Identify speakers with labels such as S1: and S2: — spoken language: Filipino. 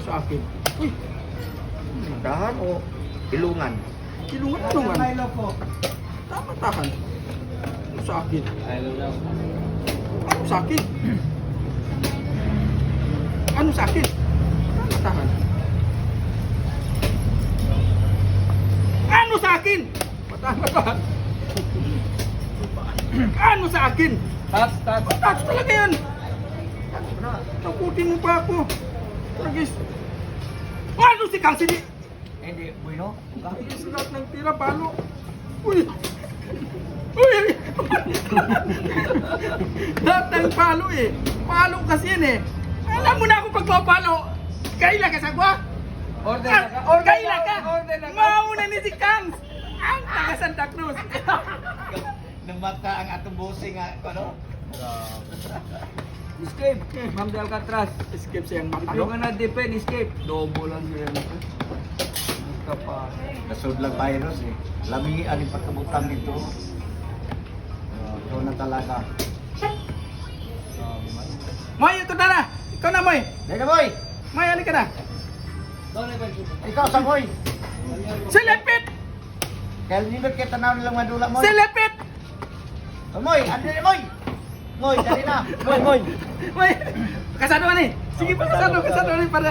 S1: Sa akin. Uy,
S2: Dahan o ilungan?
S1: kilungan ano man? Tama tahan. Ano sa akin? Ano sa akin? Ano sa akin? Tama tahan. Ano sa akin? Tama tahan. Ano sa akin?
S3: Tats.
S1: Tatas talaga yan. Takutin mo pa ako. Tragis. Ano si Kang Sidi?
S2: Hindi, bueno.
S1: Tragis lahat ng tira, palo. Uy! Uy! Lahat ng palo eh. Palo kasi yan eh. Alam mo na ako pagpapalo. Kaila ka sagwa?
S3: Order
S1: Kaila ka?
S3: Order na ka.
S1: Mauna ni si Kang. Ang taga Santa Cruz.
S2: Namata ang atong bossing nga, ano?
S3: Escape. Ma'am de Alcatraz.
S1: Escape siyang
S3: If
S1: mata.
S3: you're gonna defend, escape. Dobo lang siya. Ito pa.
S2: Nasod lang virus eh. Lamian yung pagkabutan dito. Ito na talaga.
S1: Moy, ito na na. Ikaw na, Moy.
S2: Dega boy!
S1: Moy, halika na.
S2: Ikaw sa boy!
S1: Silepit!
S2: Kaya nilot kita na nilang madula mo.
S1: Silepit!
S2: Moy! Ano na moy? Moy, dali na! Moy!
S1: Moy! Kasado ka ni. Sige pa, kasado ni para